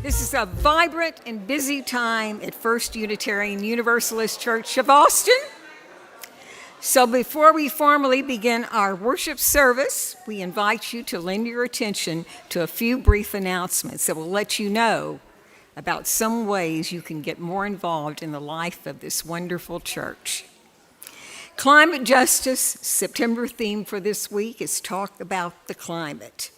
This is a vibrant and busy time at First Unitarian Universalist Church of Austin. So before we formally begin our worship service, we invite you to lend your attention to a few brief announcements that will let you know about some ways you can get more involved in the life of this wonderful church. Climate Justice September theme for this week is Talk About the Climate.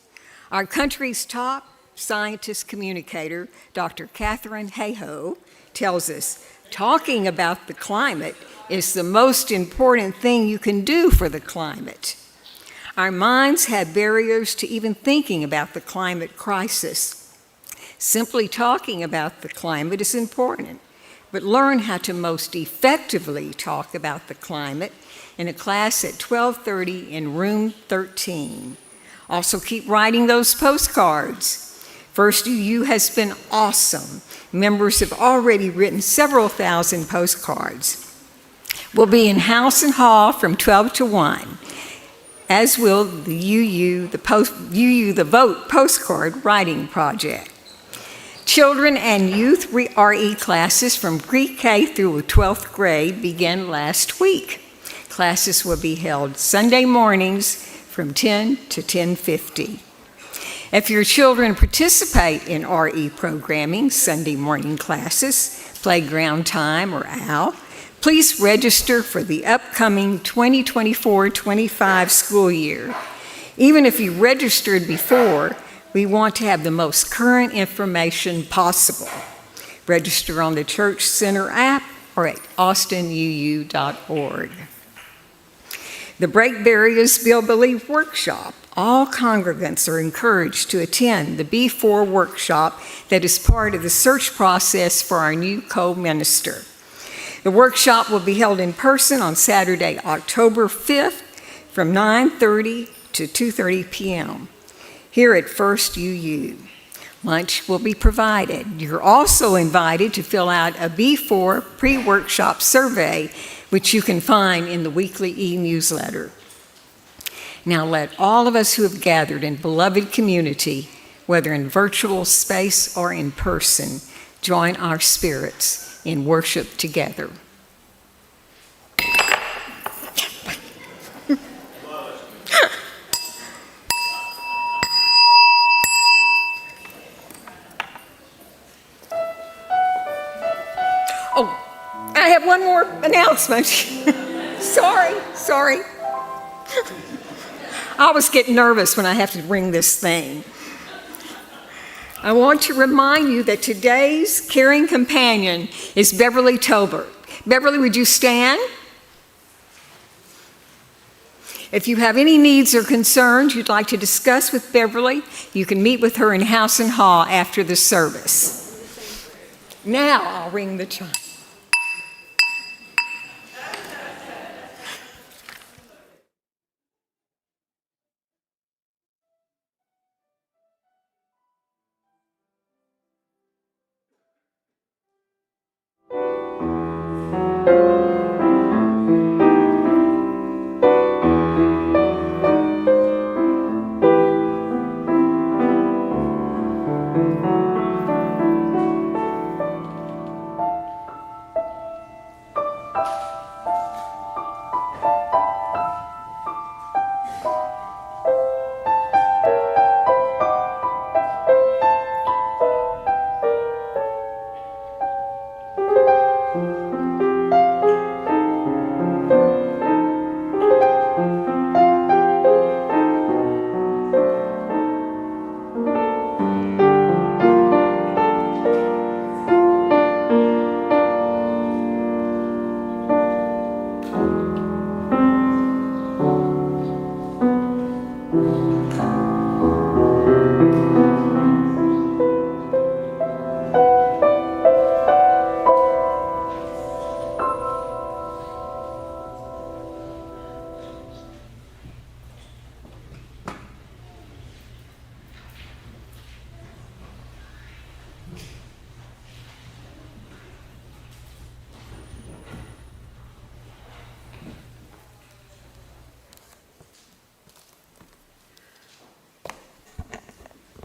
Our country's top scientist communicator, Dr. Catherine Hayhoe, tells us talking about the climate is the most important thing you can do for the climate. Our minds have barriers to even thinking about the climate crisis. Simply talking about the climate is important, but learn how to most effectively talk about the climate in a class at 12:30 in room 13. Also keep writing those postcards. First UU has been awesome. Members have already written several thousand postcards. We'll be in House and Hall from 12 to 1, as will the UU the Vote postcard writing project. Children and youth RE classes from pre-K through 12th grade began last week. Classes will be held Sunday mornings from 10 to 10:50. If your children participate in RE programming, Sunday morning classes, playground time, or OWL, please register for the upcoming 2024-25 school year. Even if you registered before, we want to have the most current information possible. Register on the Church Center app or at austinuu.org. The Break Barriers Build Believe workshop. All congregants are encouraged to attend the B4 workshop that is part of the search process for our new co-minister. The workshop will be held in person on Saturday, October 5th from 9:30 to 2:30 p.m. here at First UU. Lunch will be provided. You're also invited to fill out a B4 pre-workshop survey, which you can find in the weekly e-newsletter. Now let all of us who have gathered in beloved community, whether in virtual space or in person, join our spirits in worship together. Oh, I have one more announcement. Sorry. I always get nervous when I have to ring this thing. I want to remind you that today's caring companion is Beverly Tolbert. Beverly, would you stand? If you have any needs or concerns you'd like to discuss with Beverly, you can meet with her in House and Hall after the service. Now I'll ring the chime.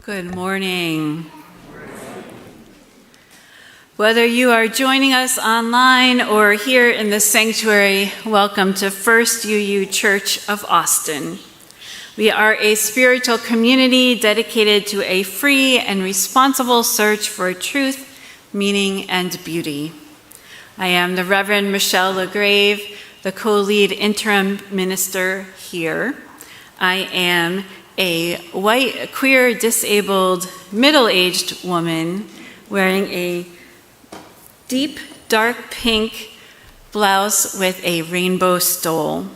Good morning. Whether you are joining us online or here in the sanctuary, welcome to First UU Church of Austin. We are a spiritual community dedicated to a free and responsible search for truth, meaning, and beauty. I am the Reverend Michele LaGrave, the co-lead interim minister here. I am a white, queer, disabled, middle-aged woman wearing a deep, dark pink blouse with a rainbow stole.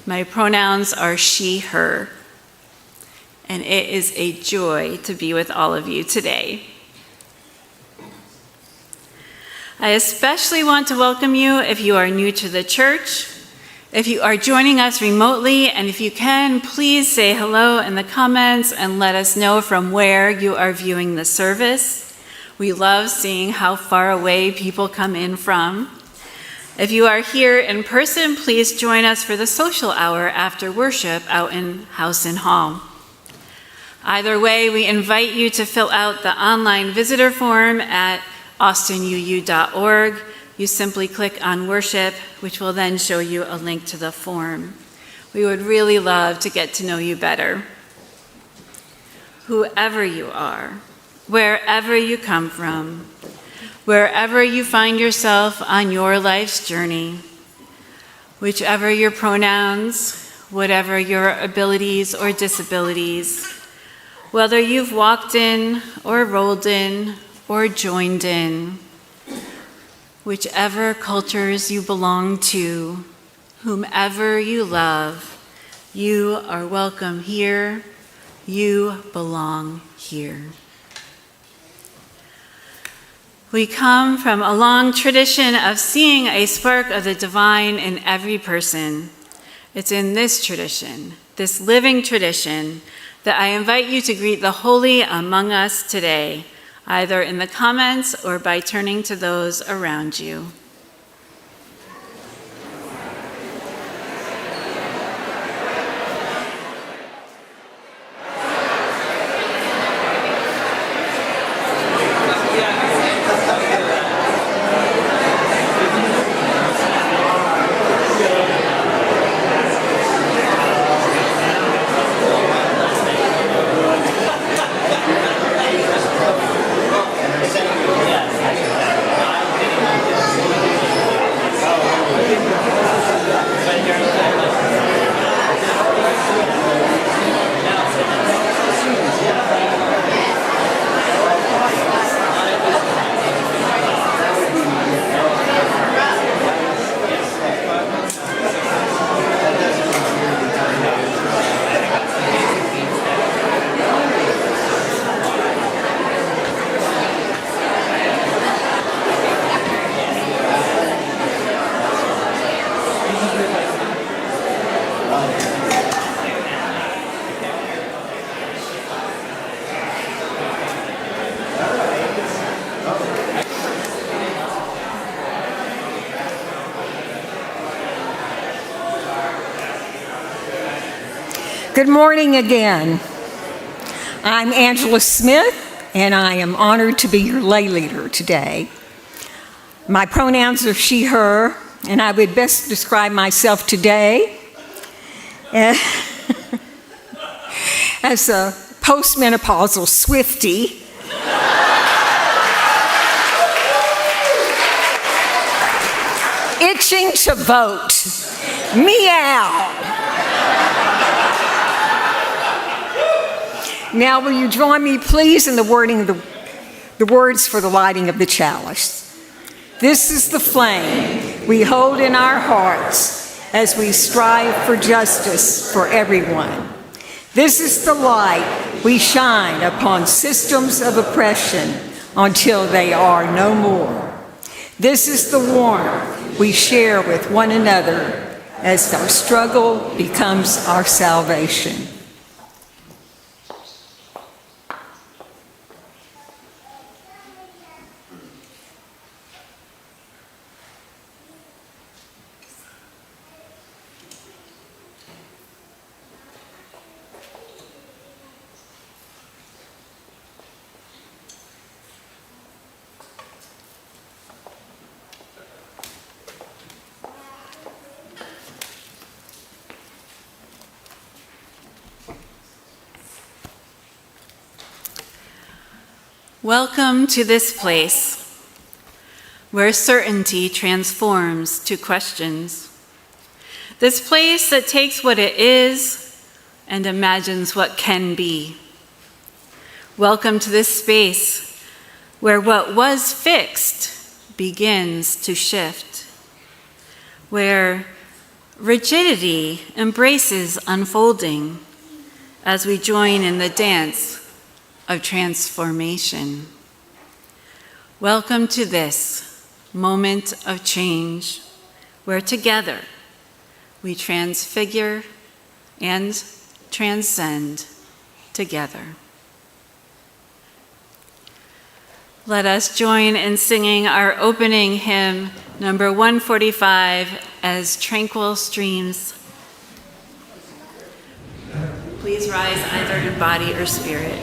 My pronouns are she, her, and it is a joy to be with all of you today. I especially want to welcome you if you are new to the church, if you are joining us remotely, and if you can, please say hello in the comments and let us know from where you are viewing the service. We love seeing how far away people come in from. If you are here in person, please join us for the social hour after worship out in House and Hall. Either way, we invite you to fill out the online visitor form at austinuu.org. You simply click on worship, which will then show you a link to the form. We would really love to get to know you better. Whoever you are, wherever you come from, wherever you find yourself on your life's journey, whichever your pronouns, whatever your abilities or disabilities, whether you've walked in or rolled in or joined in, whichever cultures you belong to, whomever you love, you are welcome here. You belong here. We come from a long tradition of seeing a spark of the divine in every person. It's in this tradition, this living tradition, that I invite you to greet the holy among us today, either in the comments or by turning to those around you. Good morning again. I'm Angela Smith, and I am honored to be your lay leader today. My pronouns are she, her, and I would best describe myself today as a postmenopausal Swiftie. Itching to vote. Meow. Now, will you join me, please, in the wording of the words for the lighting of the chalice? This is the flame we hold in our hearts as we strive for justice for everyone. This is the light we shine upon systems of oppression until they are no more. This is the warmth we share with one another as our struggle becomes our salvation. Welcome to this place where certainty transforms to questions. This place that takes what it is and imagines what can be. Welcome to this space where what was fixed begins to shift, where rigidity embraces unfolding as we join in the dance of transformation. Welcome to this moment of change, where together we transfigure and transcend together. Let us join in singing our opening hymn, number 145, as Tranquil Streams. Please rise either in body or spirit.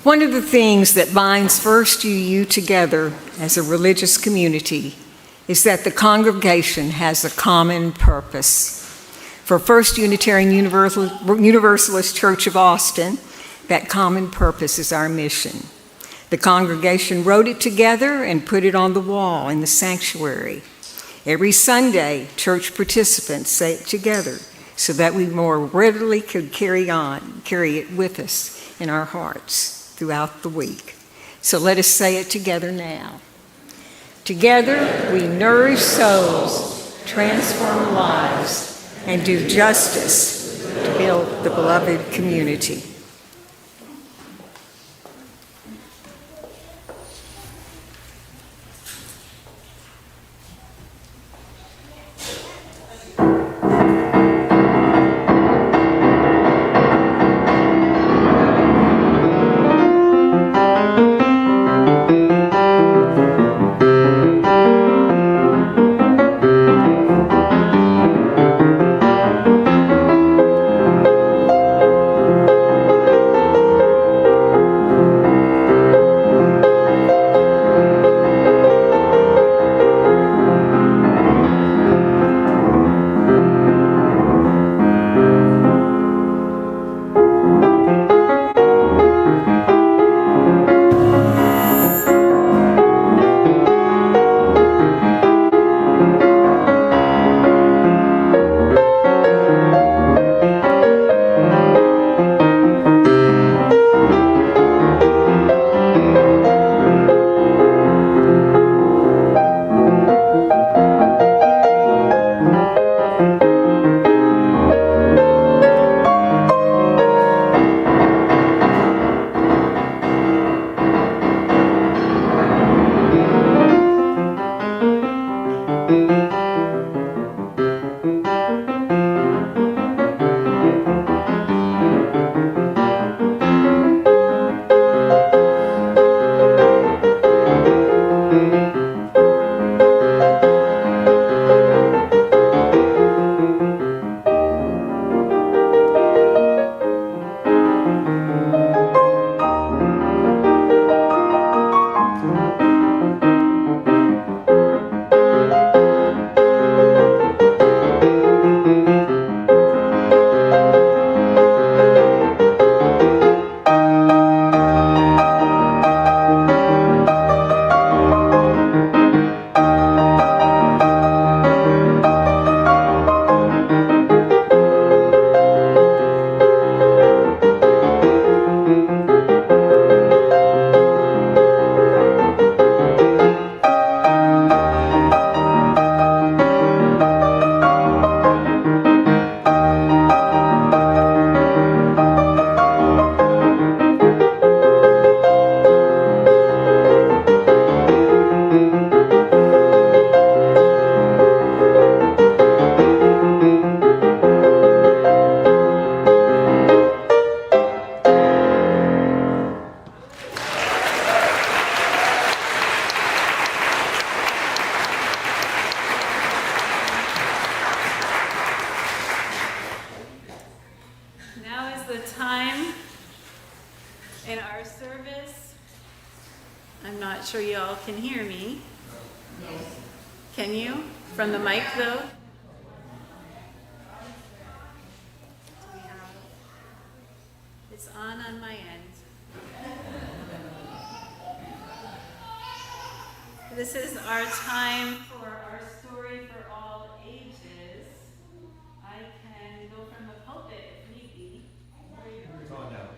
One of the things that binds First UU together as a religious community is that the congregation has a common purpose. For First Unitarian Universalist Church of Austin, that common purpose is our mission. The congregation wrote it together and put it on the wall in the sanctuary. Every Sunday, church participants say it together so that we more readily could carry it with us in our hearts throughout the week. So let us say it together now. Together we nourish souls, transform lives, and do justice to build the beloved community. time in our service. I'm not sure you all can hear me. Can you? From the mic, though? It's on my end. This is our time for our story for all ages. I can go from the pulpit if need be. It's on now.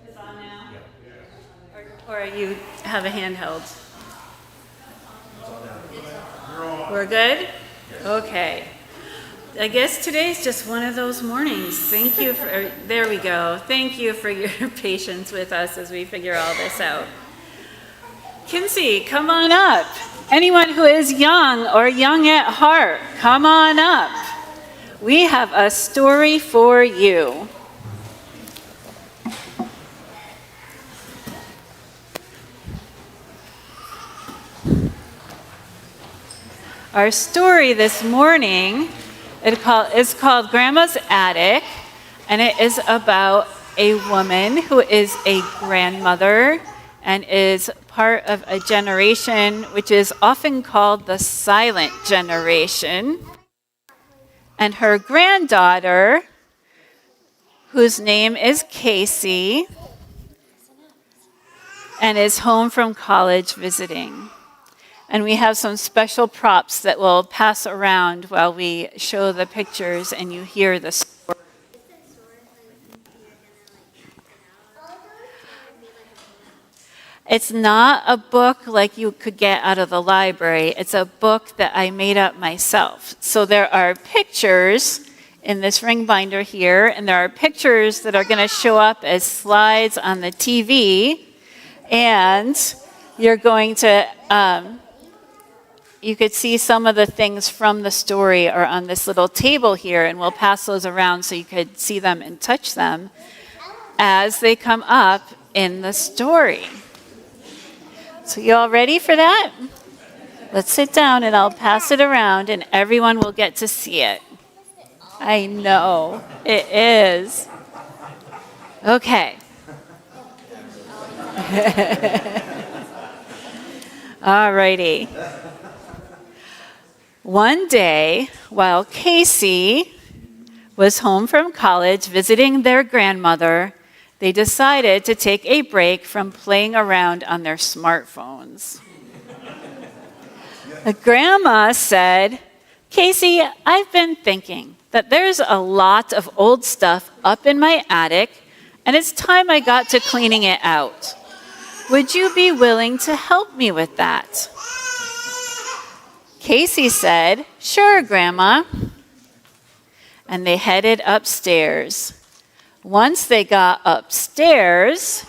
It's on now? Yeah. Or you have a handheld? It's on now. We're good? Okay. I guess today's just one of those mornings. Thank you for, there we go. Thank you for your patience with us as we figure all this out. Kinsey, come on up. Anyone who is young or young at heart, come on up. We have a story for you. Our story this morning is called Grandma's Attic, and it is about a woman who is a grandmother and is part of a generation which is often called the silent generation. And her granddaughter, whose name is Casey, and is home from college visiting. And we have some special props that we'll pass around while we show the pictures and you hear the story. It's not a book like you could get out of the library. It's a book that I made up myself. So there are pictures in this ring binder here, and there are pictures that are going to show up as slides on the TV, and you're going to... you could see some of the things from the story are on this little table here, and we'll pass those around so you could see them and touch them as they come up in the story. So you all ready for that? Let's sit down and I'll pass it around and everyone will get to see it. I know, it is. Okay. All righty. One day, while Casey was home from college visiting their grandmother, they decided to take a break from playing around on their smartphones. The grandma said, "Casey, I've been thinking that there's a lot of old stuff up in my attic, and it's time I got to cleaning it out. Would you be willing to help me with that?" Casey said, "Sure, Grandma." And they headed upstairs. Once they got upstairs,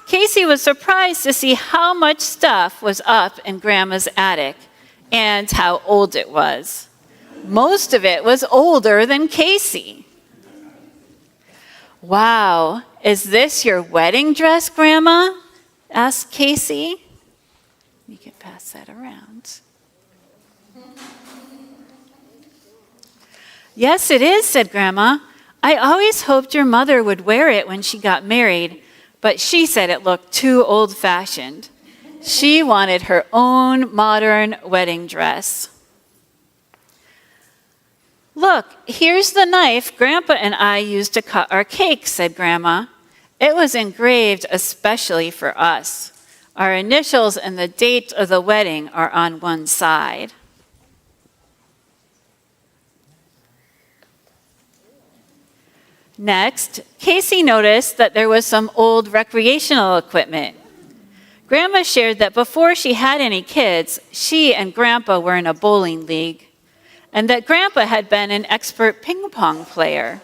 Casey was surprised to see how much stuff was up in Grandma's attic and how old it was. Most of it was older than Casey. "Wow, is this your wedding dress, Grandma?" asked Casey. You can pass that around. "Yes, it is," said Grandma. "I always hoped your mother would wear it when she got married, but she said it looked too old-fashioned. She wanted her own modern wedding dress." "Look, here's the knife Grandpa and I used to cut our cake," said Grandma. "It was engraved especially for us. Our initials and the date of the wedding are on one side." Next, Casey noticed that there was some old recreational equipment. Grandma shared that before she had any kids, she and Grandpa were in a bowling league, and that Grandpa had been an expert ping pong player.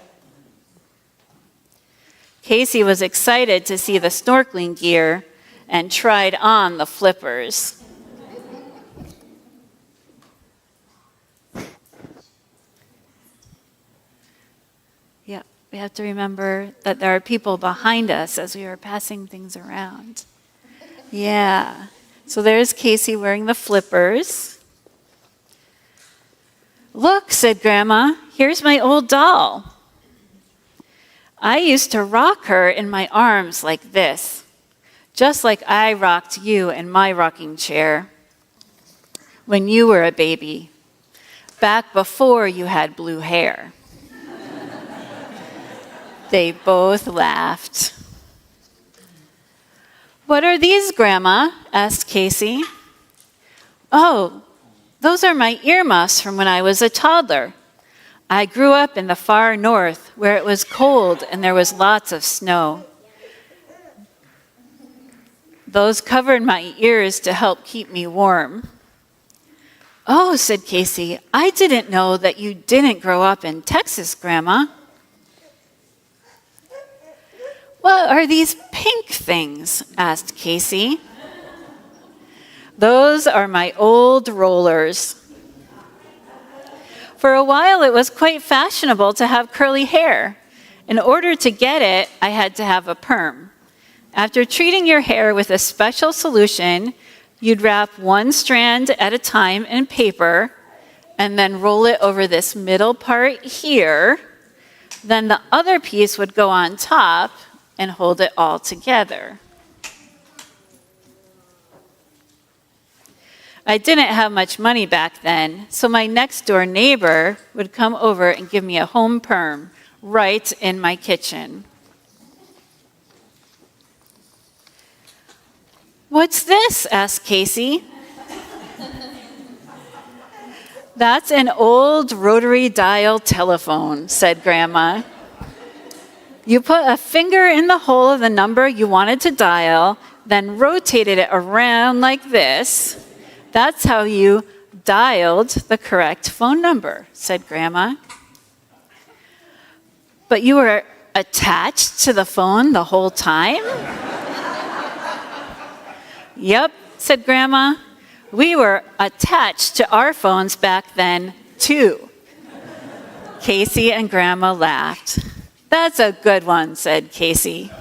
Casey was excited to see the snorkeling gear and tried on the flippers. We have to remember that there are people behind us as we are passing things around. Yeah. So there's Casey wearing the flippers. "Look," said Grandma, "here's my old doll." I used to rock her in my arms like this, just like I rocked you in my rocking chair when you were a baby, back before you had blue hair." They both laughed. "What are these, Grandma?" asked Casey. "Oh, those are my earmuffs from when I was a toddler. I grew up in the far north where it was cold and there was lots of snow. Those covered my ears to help keep me warm." "Oh," said Casey, "I didn't know that you didn't grow up in Texas, Grandma." "What are these pink things?" asked Casey. "Those are my old rollers. For a while, it was quite fashionable to have curly hair. In order to get it, I had to have a perm. After treating your hair with a special solution, you'd wrap one strand at a time in paper and then roll it over this middle part here. Then the other piece would go on top and hold it all together. I didn't have much money back then, so my next door neighbor would come over and give me a home perm right in my kitchen." "What's this?" asked Casey. "That's an old rotary dial telephone," said Grandma. "You put a finger in the hole of the number you wanted to dial, then rotated it around like this. That's how you dialed the correct phone number," said Grandma. "But you were attached to the phone the whole time?" "Yep," said Grandma. "We were attached to our phones back then, too." Casey and Grandma laughed. "That's a good one," said Casey.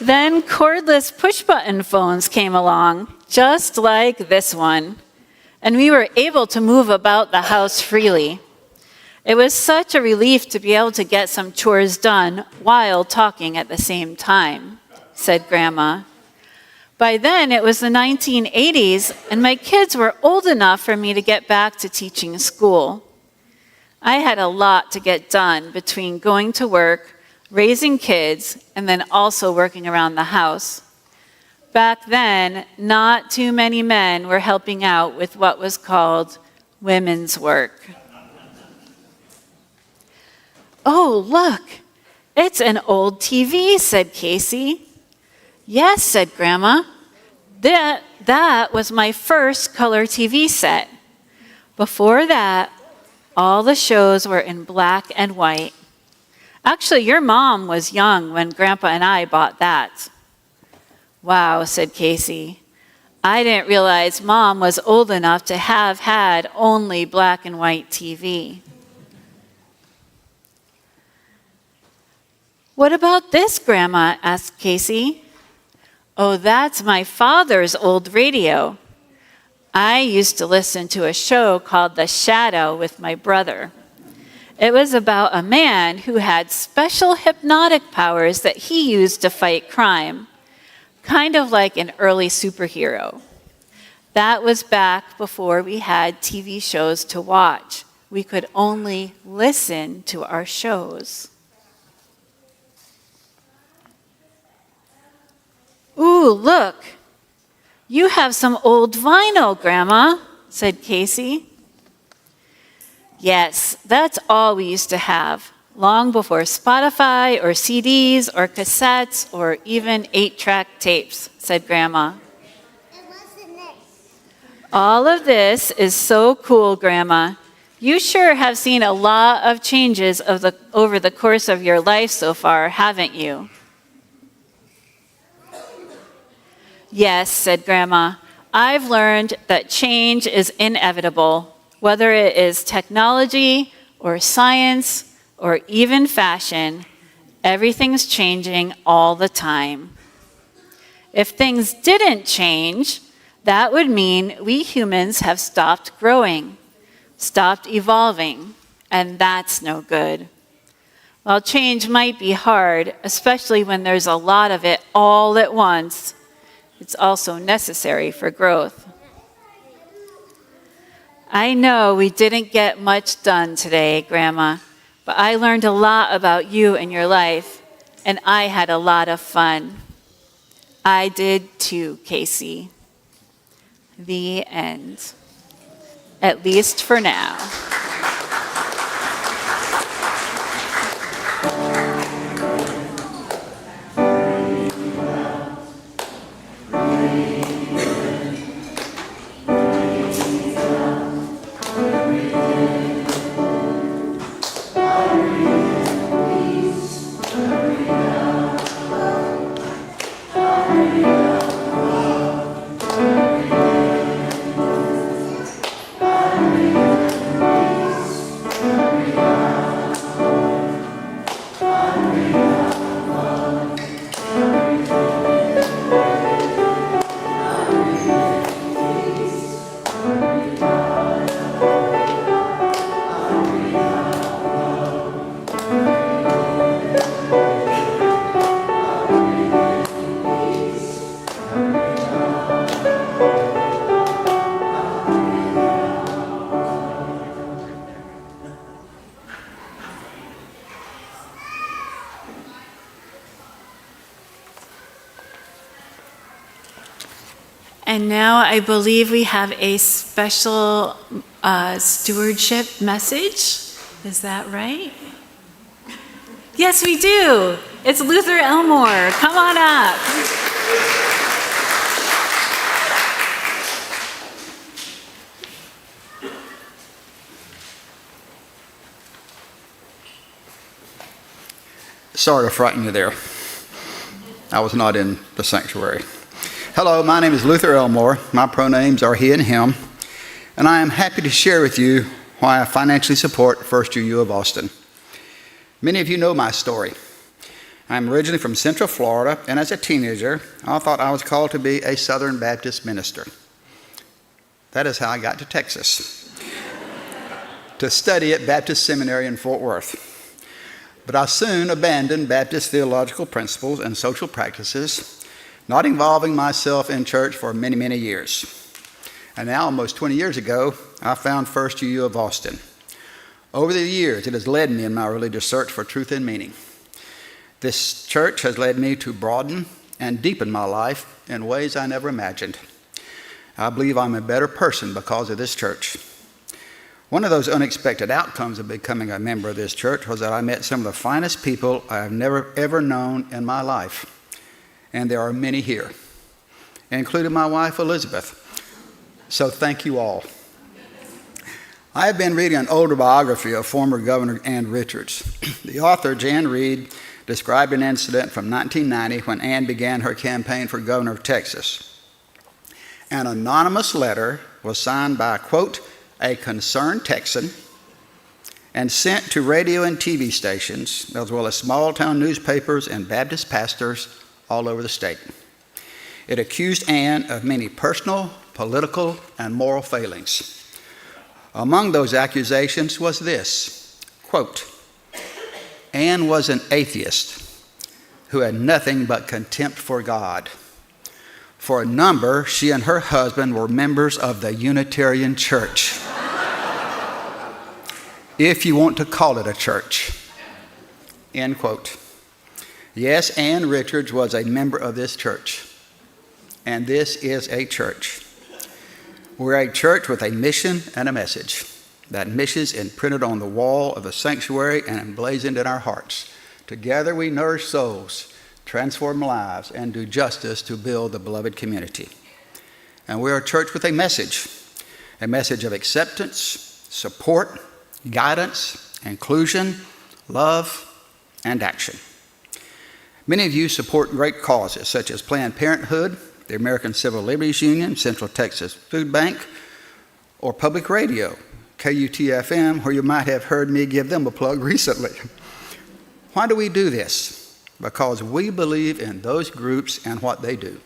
Then cordless push-button phones came along, just like this one, and we were able to move about the house freely. It was such a relief to be able to get some chores done while talking at the same time, said Grandma. By then, it was the 1980s, and my kids were old enough for me to get back to teaching school. I had a lot to get done between going to work, raising kids, and then also working around the house. Back then, not too many men were helping out with what was called women's work. "Oh, look, it's an old TV," said Casey. "Yes," said Grandma. That was my first color TV set. Before that, all the shows were in black and white. Actually, your mom was young when Grandpa and I bought that." "Wow," said Casey. "I didn't realize Mom was old enough to have had only black and white TV." "What about this, Grandma?" asked Casey. "Oh, that's my father's old radio. I used to listen to a show called The Shadow with my brother. It was about a man who had special hypnotic powers that he used to fight crime, kind of like an early superhero. That was back before we had TV shows to watch. We could only listen to our shows." "Ooh, look, you have some old vinyl, Grandma," said Casey. "Yes, that's all we used to have, long before Spotify or CDs or cassettes or even 8-track tapes," said Grandma. "All of this is so cool, Grandma. You sure have seen a lot of changes over the course of your life so far, haven't you?" "Yes," said Grandma. "I've learned that change is inevitable. Whether it is technology or science or even fashion, everything's changing all the time. If things didn't change, that would mean we humans have stopped growing, stopped evolving, and that's no good. While change might be hard, especially when there's a lot of it all at once, it's also necessary for growth. I know we didn't get much done today, Grandma, but I learned a lot about you and your life, and I had a lot of fun. I did too, Casey. The end. At least for now. And now I believe we have a special stewardship message. Is that right? Yes, we do. It's Luther Elmore. Come on up. Sorry to frighten you there. I was not in the sanctuary. Hello, my name is Luther Elmore. My pronouns are he and him, and I am happy to share with you why I financially support First UU of Austin. Many of you know my story. I'm originally from Central Florida, and as a teenager, I thought I was called to be a Southern Baptist minister. That is how I got to Texas, to study at Baptist Seminary in Fort Worth. But I soon abandoned Baptist theological principles and social practices, not involving myself in church for many, many years. And now, almost 20 years ago, I found First UU of Austin. Over the years, it has led me in my religious search for truth and meaning. This church has led me to broaden and deepen my life in ways I never imagined. I believe I'm a better person because of this church. One of those unexpected outcomes of becoming a member of this church was that I met some of the finest people I have never ever known in my life. And there are many here, including my wife, Elizabeth. So thank you all. I have been reading an older biography of former Governor Ann Richards. The author, Jan Reed, described an incident from 1990 when Ann began her campaign for governor of Texas. An anonymous letter was signed by, quote, a concerned Texan, and sent to radio and TV stations, as well as small-town newspapers and Baptist pastors all over the state. It accused Ann of many personal, political, and moral failings. Among those accusations was this, quote, Ann was an atheist who had nothing but contempt for God. For a number, she and her husband were members of the Unitarian Church, if you want to call it a church, end quote. Yes, Ann Richards was a member of this church, and this is a church. We're a church with a mission and a message. That mission is imprinted on the wall of the sanctuary and emblazoned in our hearts. Together we nourish souls, transform lives, and do justice to build the beloved community. And we're a church with a message of acceptance, support, guidance, inclusion, love, and action. Many of you support great causes such as Planned Parenthood, the American Civil Liberties Union, Central Texas Food Bank, or Public Radio, KUTFM, where you might have heard me give them a plug recently. Why do we do this? Because we believe in those groups and what they do.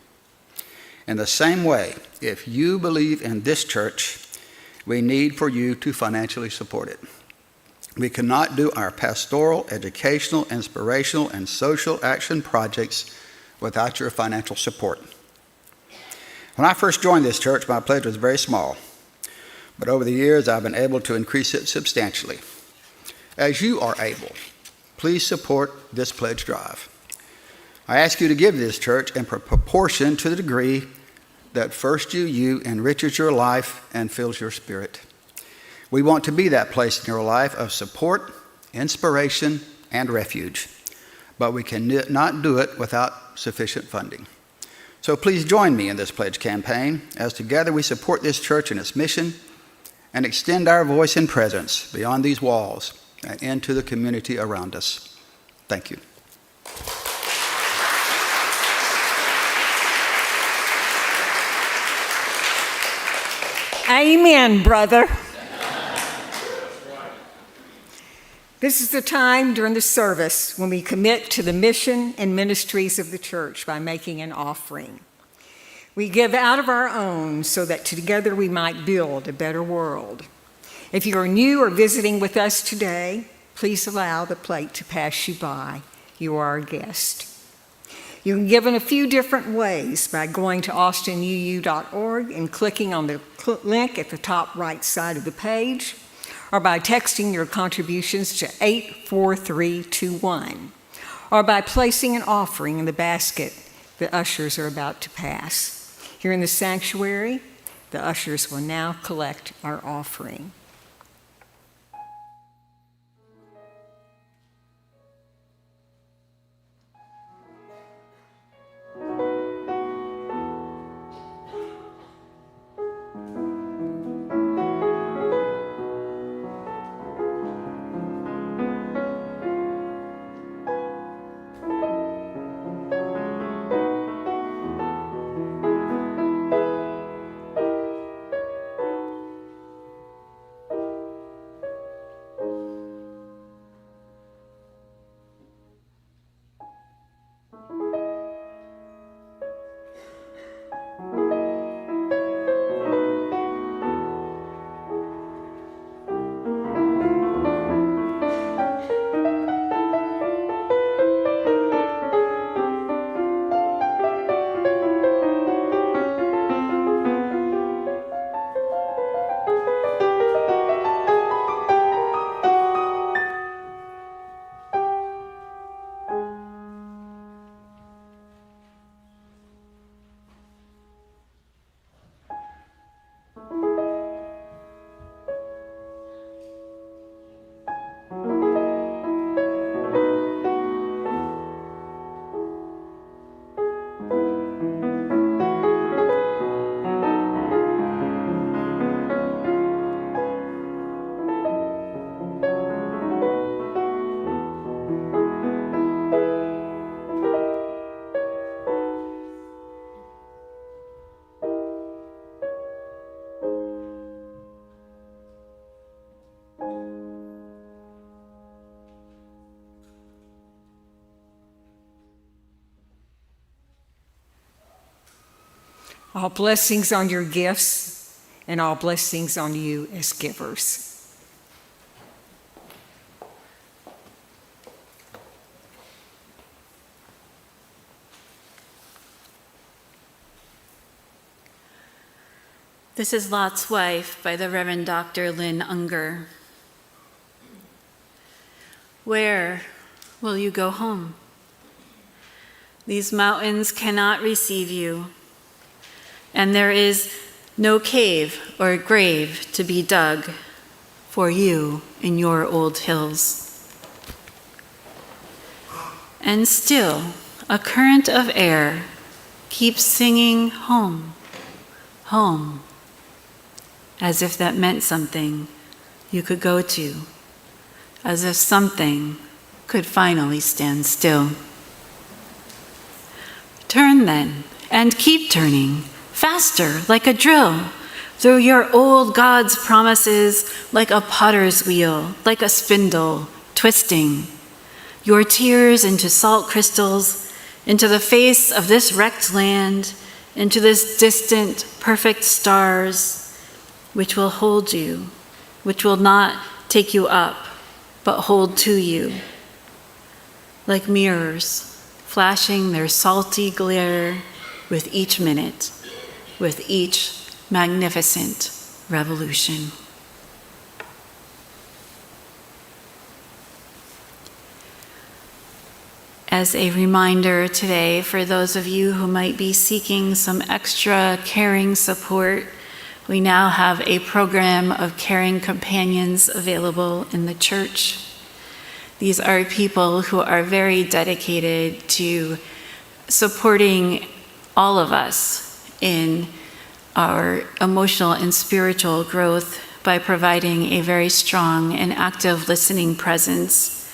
In the same way, if you believe in this church, we need for you to financially support it. We cannot do our pastoral, educational, inspirational, and social action projects without your financial support. When I first joined this church, my pledge was very small, but over the years I've been able to increase it substantially. As you are able, please support this pledge drive. I ask you to give to this church in proportion to the degree that First UU enriches your life and fills your spirit. We want to be that place in your life of support, inspiration, and refuge, but we cannot do it without sufficient funding. So please join me in this pledge campaign as together we support this church in its mission and extend our voice and presence beyond these walls and into the community around us. Thank you. Amen, brother. This is the time during the service when we commit to the mission and ministries of the church by making an offering. We give out of our own so that together we might build a better world. If you are new or visiting with us today, please allow the plate to pass you by. You are our guest. You can give in a few different ways by going to austinuu.org and clicking on the link at the top right side of the page, or by texting your contributions to 84321, or by placing an offering in the basket the ushers are about to pass. Here in the sanctuary, the ushers will now collect our offering. All blessings on your gifts and all blessings on you as givers. This is Lot's Wife by the Reverend Dr. Lynn Unger. Where will you go home? These mountains cannot receive you, and there is no cave or grave to be dug for you in your old hills. And still, a current of air keeps singing home, home, as if that meant something you could go to, as if something could finally stand still. Turn then, and keep turning, faster, like a drill, through your old God's promises, like a potter's wheel, like a spindle, twisting your tears into salt crystals, into the face of this wrecked land, into this distant, perfect stars, which will hold you, which will not take you up, but hold to you, like mirrors, flashing their salty glare with each minute, with each magnificent revolution. As a reminder today, for those of you who might be seeking some extra caring support, we now have a program of caring companions available in the church. These are people who are very dedicated to supporting all of us in our emotional and spiritual growth by providing a very strong and active listening presence.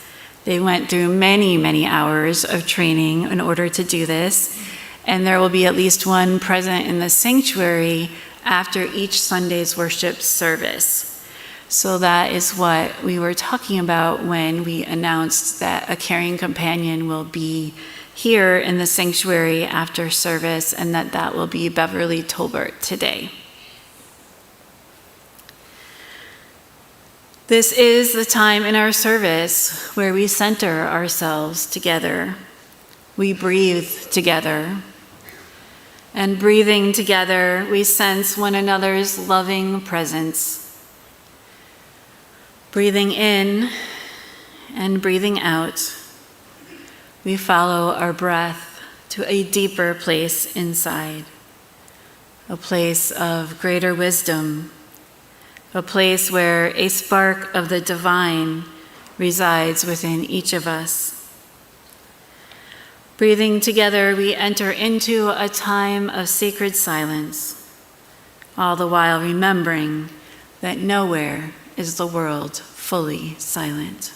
They went through many, many hours of training in order to do this, and there will be at least one present in the sanctuary after each Sunday's worship service. So that is what we were talking about when we announced that a caring companion will be here in the sanctuary after service, and that will be Beverly Tolbert today. This is the time in our service where we center ourselves together. We breathe together. And breathing together, we sense one another's loving presence. Breathing in and breathing out, we follow our breath to a deeper place inside, a place of greater wisdom, a place where a spark of the divine resides within each of us. Breathing together, we enter into a time of sacred silence, all the while remembering that nowhere is the world fully silent.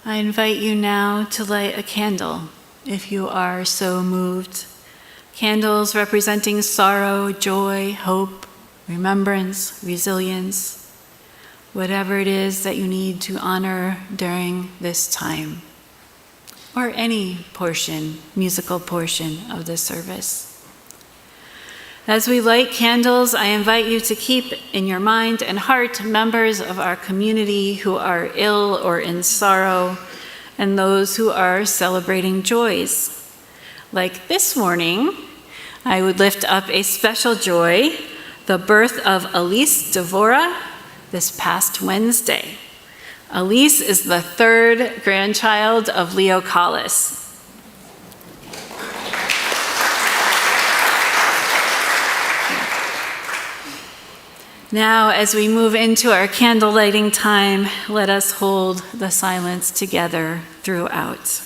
I invite you now to light a candle, if you are so moved. Candles representing sorrow, joy, hope, remembrance, resilience, whatever it is that you need to honor during this time, or any portion, musical portion of the service. As we light candles, I invite you to keep in your mind and heart members of our community who are ill or in sorrow, and those who are celebrating joys. Like this morning, I would lift up a special joy, the birth of Elise Devora this past Wednesday. Elise is the third grandchild of Leo Collis. Now, as we move into our candle lighting time, let us hold the silence together throughout.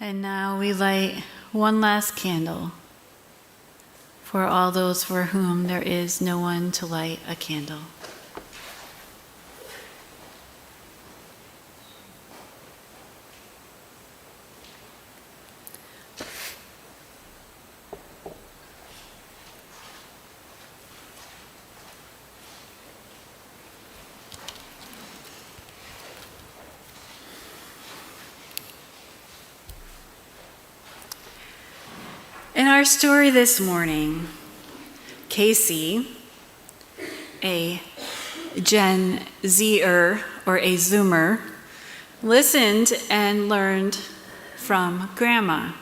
And now we light one last candle for all those for whom there is no one to light a candle. In our story this morning, Casey, a Gen Zer or a Zoomer, listened and learned from Grandma,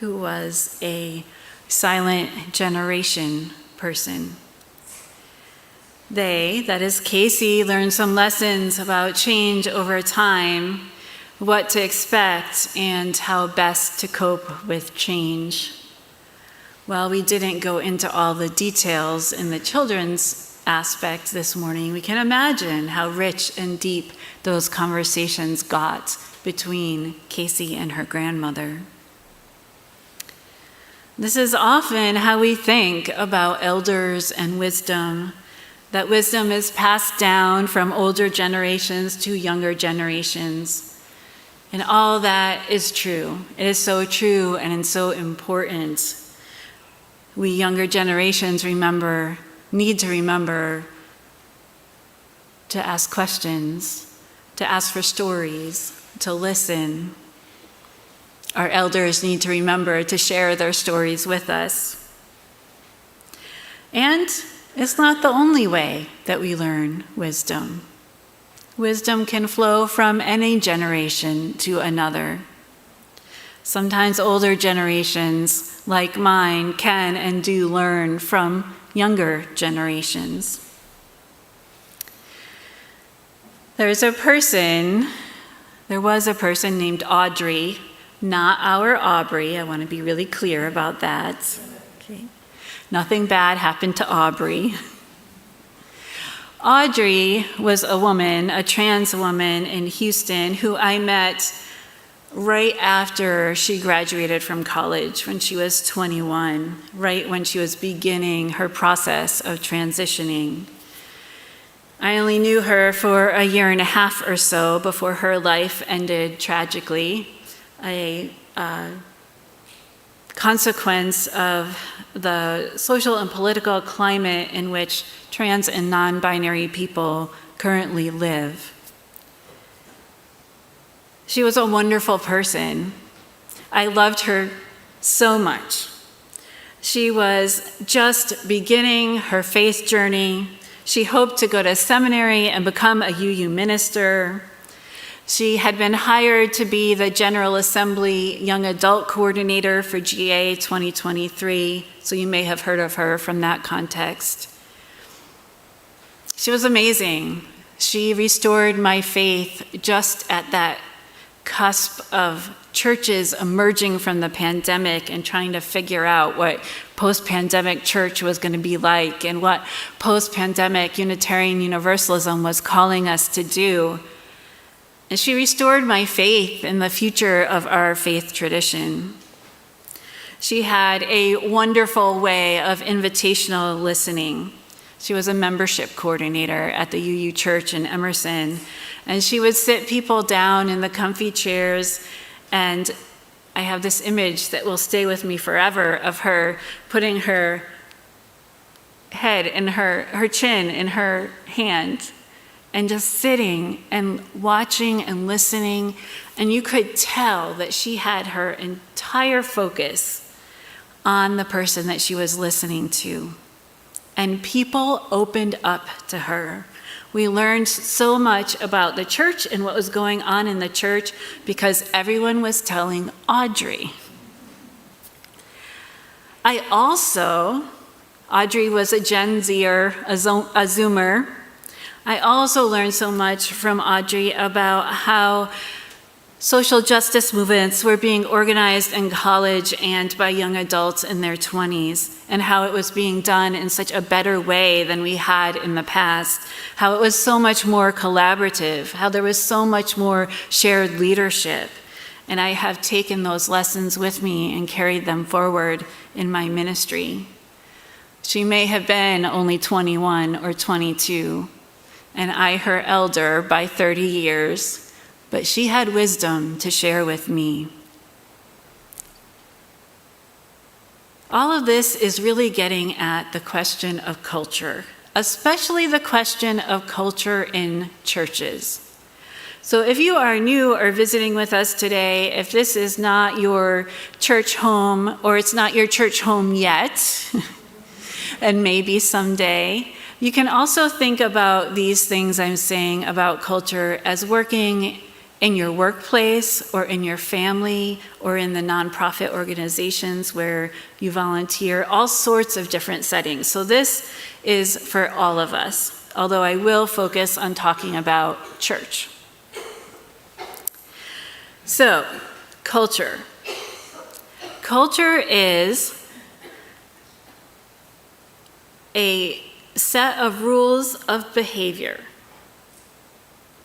who was a silent generation person. They, that is Casey, learned some lessons about change over time, what to expect, and how best to cope with change. While we didn't go into all the details in the children's aspect this morning, we can imagine how rich and deep those conversations got between Casey and her grandmother. This is often how we think about elders and wisdom, that wisdom is passed down from older generations to younger generations. And all that is true. It is so true and so important. We younger generations need to remember to ask questions, to ask for stories, to listen. Our elders need to remember to share their stories with us. And it's not the only way that we learn wisdom. Wisdom can flow from any generation to another. Sometimes older generations, like mine, can and do learn from younger generations. There was a person named Audrey, not our Aubrey. I want to be really clear about that. Okay. Nothing bad happened to Aubrey. Audrey was a woman, a trans woman in Houston, who I met right after she graduated from college, when she was 21, right when she was beginning her process of transitioning. I only knew her for a year and a half or so before her life ended tragically, a consequence of the social and political climate in which trans and non-binary people currently live. She was a wonderful person. I loved her so much. She was just beginning her faith journey. She hoped to go to seminary and become a UU minister. She had been hired to be the General Assembly Young Adult Coordinator for GA 2023, so you may have heard of her from that context. She was amazing. She restored my faith just at that cusp of churches emerging from the pandemic and trying to figure out what post-pandemic church was going to be like and what post-pandemic Unitarian Universalism was calling us to do. And she restored my faith in the future of our faith tradition. She had a wonderful way of invitational listening. She was a membership coordinator at the UU Church in Emerson, and she would sit people down in the comfy chairs, and I have this image that will stay with me forever of her putting her head and her chin in her hand and just sitting and watching and listening, and you could tell that she had her entire focus on the person that she was listening to. And people opened up to her. We learned so much about the church and what was going on in the church because everyone was telling Audrey. Audrey was a Gen Zer, a Zoomer. I also learned so much from Audrey about how social justice movements were being organized in college and by young adults in their 20s, and how it was being done in such a better way than we had in the past, how it was so much more collaborative, how there was so much more shared leadership. And I have taken those lessons with me and carried them forward in my ministry. She may have been only 21 or 22, and I her elder by 30 years, but she had wisdom to share with me. All of this is really getting at the question of culture, especially the question of culture in churches. So if you are new or visiting with us today, if this is not your church home, or it's not your church home yet, and maybe someday, you can also think about these things I'm saying about culture as working in your workplace or in your family or in the nonprofit organizations where you volunteer, all sorts of different settings. So this is for all of us, although I will focus on talking about church. So, culture. Culture is a set of rules of behavior.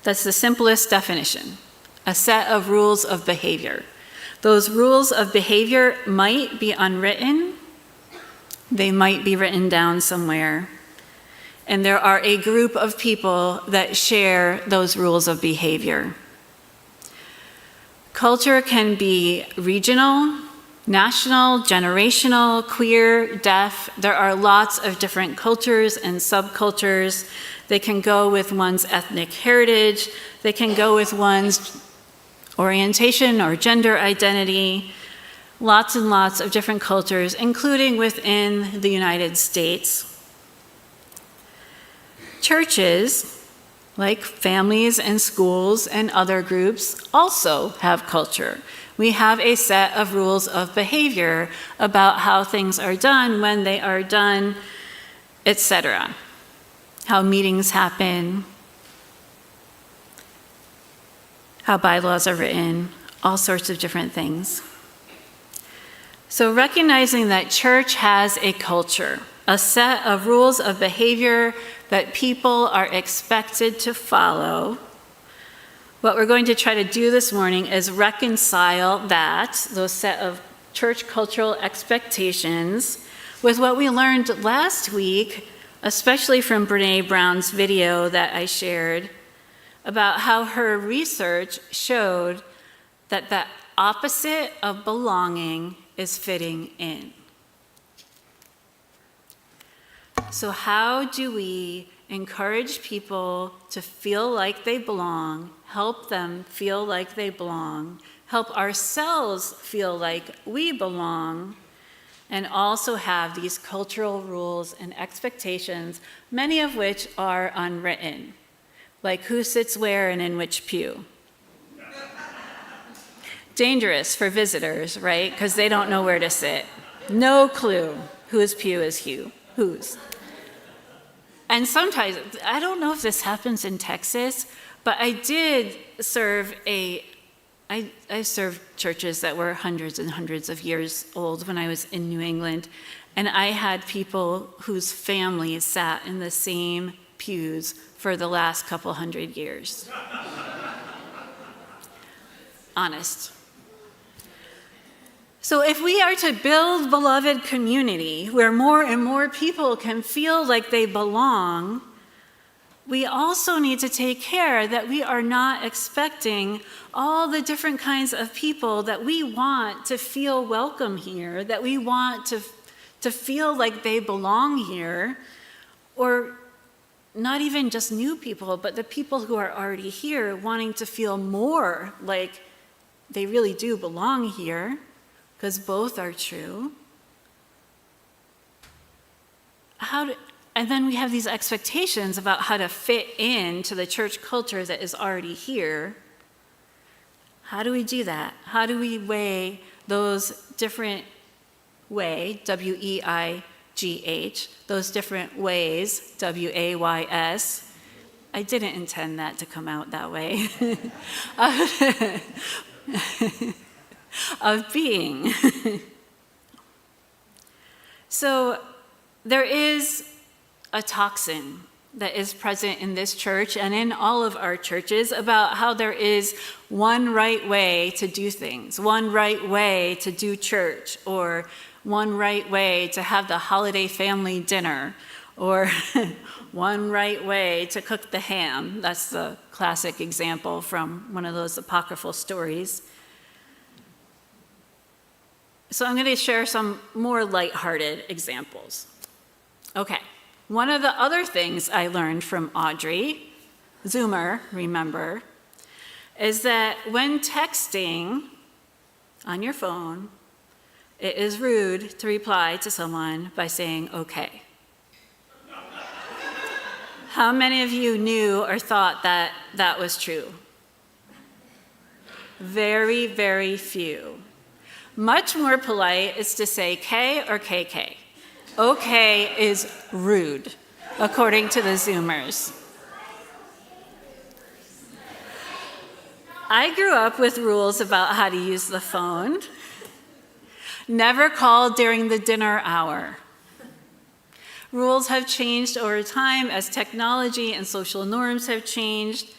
That's the simplest definition, a set of rules of behavior. Those rules of behavior might be unwritten, they might be written down somewhere, and there are a group of people that share those rules of behavior. Culture can be regional, national, generational, queer, deaf. There are lots of different cultures and subcultures. They can go with one's ethnic heritage. They can go with one's orientation or gender identity. Lots and lots of different cultures, including within the United States. Churches, like families and schools and other groups, also have culture. We have a set of rules of behavior about how things are done, when they are done, etc. How meetings happen, how bylaws are written, all sorts of different things. So recognizing that church has a culture, a set of rules of behavior that people are expected to follow, what we're going to try to do this morning is reconcile those set of church cultural expectations with what we learned last week, especially from Brene Brown's video that I shared, about how her research showed that the opposite of belonging is fitting in. So how do we encourage people to feel like they belong, help them feel like they belong, help ourselves feel like we belong, and also have these cultural rules and expectations, many of which are unwritten, like who sits where and in which pew. Dangerous for visitors, right? Because they don't know where to sit. No clue whose pew is whose. And sometimes, I don't know if this happens in Texas, but I did serve I served churches that were hundreds and hundreds of years old when I was in New England, and I had people whose families sat in the same pews for the last couple hundred years. Honest. So if we are to build beloved community where more and more people can feel like they belong, we also need to take care that we are not expecting all the different kinds of people that we want to feel welcome here, that we want to feel like they belong here, or not even just new people, but the people who are already here wanting to feel more like they really do belong here, because both are true. And then we have these expectations about how to fit into the church culture that is already here. How do we do that? How do we weigh those different W-E-I-G-H, those different ways, W-A-Y-S? I didn't intend that to come out that way. Of being. So there is a toxin that is present in this church and in all of our churches about how there is one right way to do things, one right way to do church, or one right way to have the holiday family dinner, or one right way to cook the ham. That's the classic example from one of those apocryphal stories. So I'm going to share some more lighthearted examples. Okay. One of the other things I learned from Audrey, Zoomer, remember, is that when texting on your phone, it is rude to reply to someone by saying, okay. How many of you knew or thought that that was true? Very, very few. Much more polite is to say K or KK. Okay is rude, according to the Zoomers. I grew up with rules about how to use the phone. Never call during the dinner hour. Rules have changed over time as technology and social norms have changed.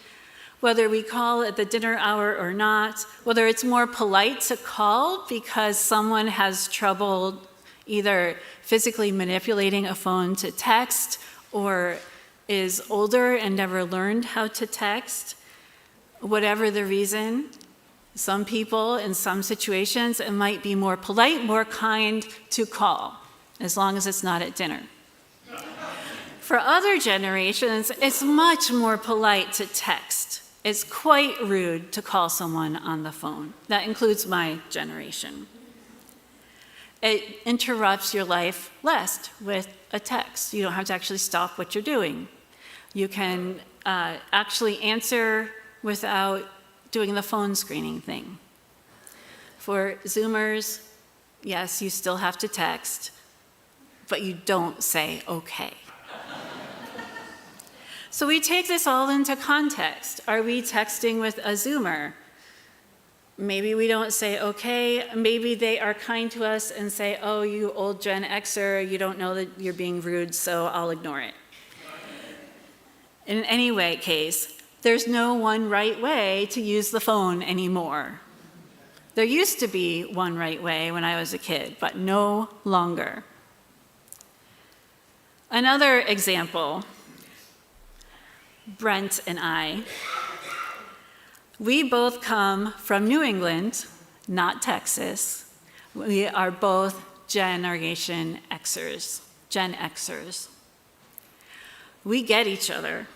Whether we call at the dinner hour or not, whether it's more polite to call because someone has trouble either physically manipulating a phone to text or is older and never learned how to text, whatever the reason, some people in some situations, it might be more polite, more kind to call, as long as it's not at dinner. For other generations, it's much more polite to text. It's quite rude to call someone on the phone. That includes my generation. It interrupts your life less with a text. You don't have to actually stop what you're doing. You can actually answer without doing the phone screening thing. For Zoomers, yes, you still have to text, but you don't say okay. So we take this all into context. Are we texting with a Zoomer? Maybe we don't say okay. Maybe they are kind to us and say, oh, you old Gen Xer, you don't know that you're being rude, so I'll ignore it. In any case, there's no one right way to use the phone anymore. There used to be one right way when I was a kid, but no longer. Another example, Brent and I, we both come from New England, not Texas. We are both Generation Xers, Gen Xers. We get each other.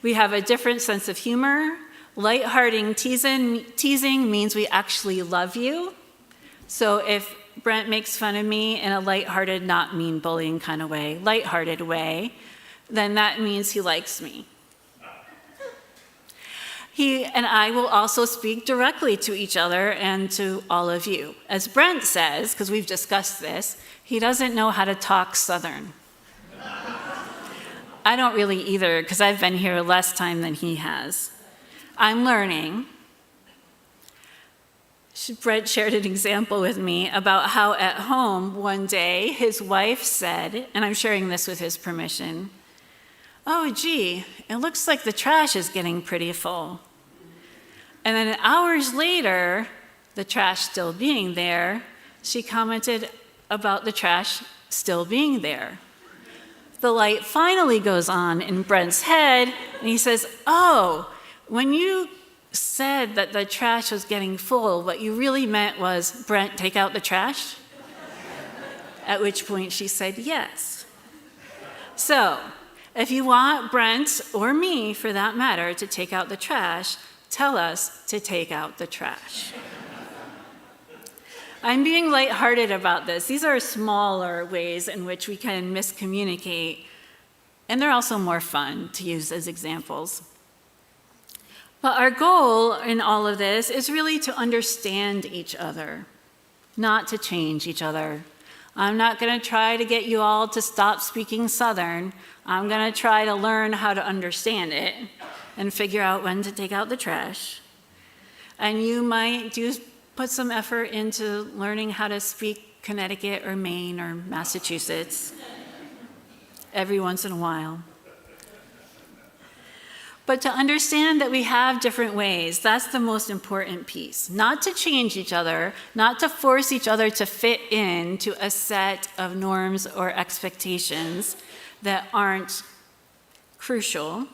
We have a different sense of humor. Lighthearted teasing means we actually love you. So if Brent makes fun of me in a lighthearted, not mean bullying kind of way, lighthearted way, then that means he likes me. He and I will also speak directly to each other and to all of you. As Brent says, because we've discussed this, he doesn't know how to talk Southern. I don't really either, because I've been here less time than he has. I'm learning. Brent shared an example with me about how at home one day his wife said, and I'm sharing this with his permission, "Oh, gee, it looks like the trash is getting pretty full." And then hours later, the trash still being there, she commented about the trash still being there. The light finally goes on in Brent's head, and he says, "Oh, when you said that the trash was getting full, what you really meant was, Brent, take out the trash?" At which point she said yes. So, if you want Brent, or me for that matter, to take out the trash, tell us to take out the trash. I'm being lighthearted about this. These are smaller ways in which we can miscommunicate, and they're also more fun to use as examples. But our goal in all of this is really to understand each other, not to change each other. I'm not going to try to get you all to stop speaking Southern. I'm going to try to learn how to understand it and figure out when to take out the trash. And you might put some effort into learning how to speak Connecticut or Maine or Massachusetts every once in a while. But to understand that we have different ways, that's the most important piece. Not to change each other, not to force each other to fit into a set of norms or expectations that aren't crucial.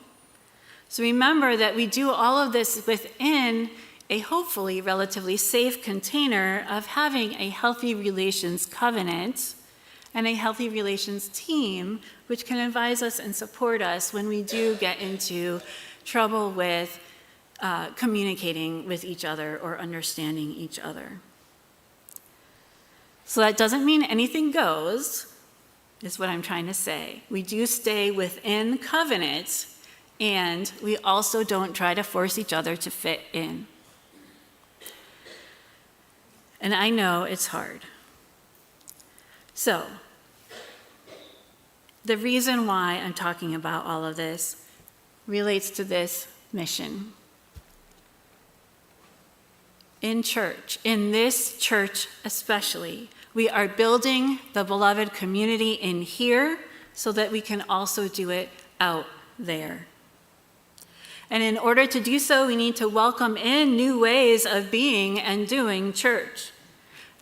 So remember that we do all of this within a hopefully relatively safe container of having a healthy relations covenant and a healthy relations team, which can advise us and support us when we do get into trouble with communicating with each other or understanding each other. So that doesn't mean anything goes, is what I'm trying to say. We do stay within covenant, and we also don't try to force each other to fit in. And I know it's hard. So, the reason why I'm talking about all of this relates to this mission. In church, in this church especially, we are building the beloved community in here so that we can also do it out there. And in order to do so, we need to welcome in new ways of being and doing church.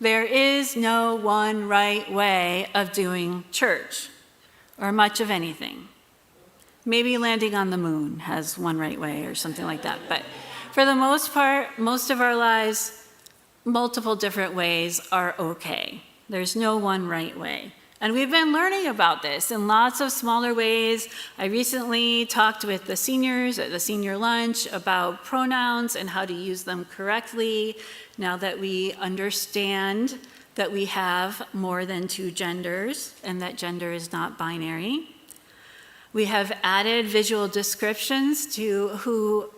There is no one right way of doing church, or much of anything. Maybe landing on the moon has one right way or something like that. But for the most part, most of our lives, multiple different ways are okay. There's no one right way. And we've been learning about this in lots of smaller ways. I recently talked with the seniors at the senior lunch about pronouns and how to use them correctly now that we understand that we have more than two genders and that gender is not binary. We have added visual descriptions to who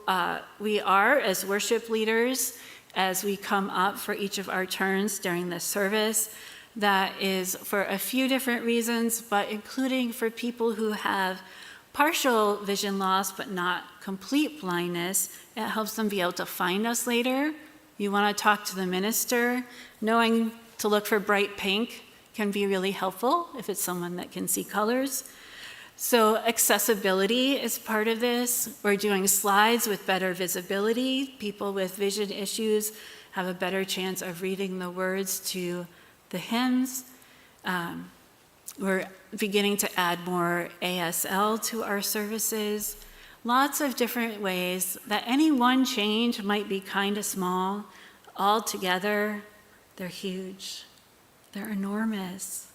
we are as worship leaders as we come up for each of our turns during the service. That is for a few different reasons, but including for people who have partial vision loss but not complete blindness. It helps them be able to find us later. You want to talk to the minister. Knowing to look for bright pink can be really helpful if it's someone that can see colors. So accessibility is part of this. We're doing slides with better visibility. People with vision issues have a better chance of reading the words to the hymns. We're beginning to add more ASL to our services. Lots of different ways that any one change might be kind of small. All together, they're huge. They're enormous.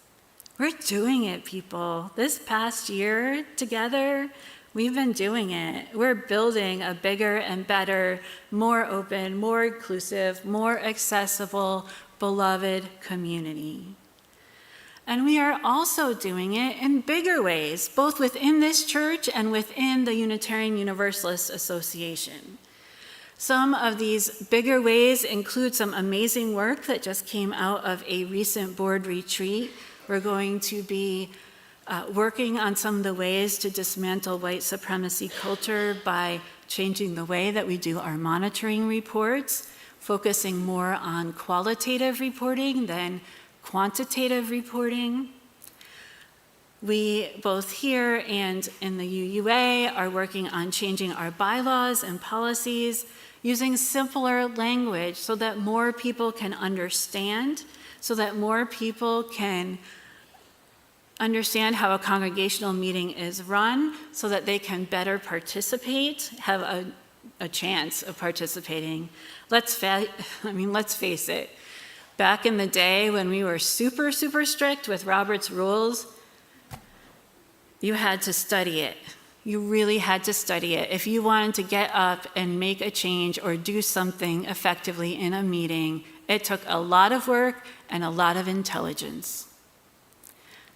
We're doing it, people. This past year together, we've been doing it. We're building a bigger and better, more open, more inclusive, more accessible, beloved community. And we are also doing it in bigger ways, both within this church and within the Unitarian Universalist Association. Some of these bigger ways include some amazing work that just came out of a recent board retreat. We're going to be working on some of the ways to dismantle white supremacy culture by changing the way that we do our monitoring reports, focusing more on qualitative reporting than quantitative reporting. We, both here and in the UUA, are working on changing our bylaws and policies using simpler language so that more people can understand, so that more people can understand how a congregational meeting is run, so that they can better participate, have a chance of participating. Let's face it. Back in the day when we were super, super strict with Robert's rules, you had to study it. You really had to study it. If you wanted to get up and make a change or do something effectively in a meeting, it took a lot of work and a lot of intelligence.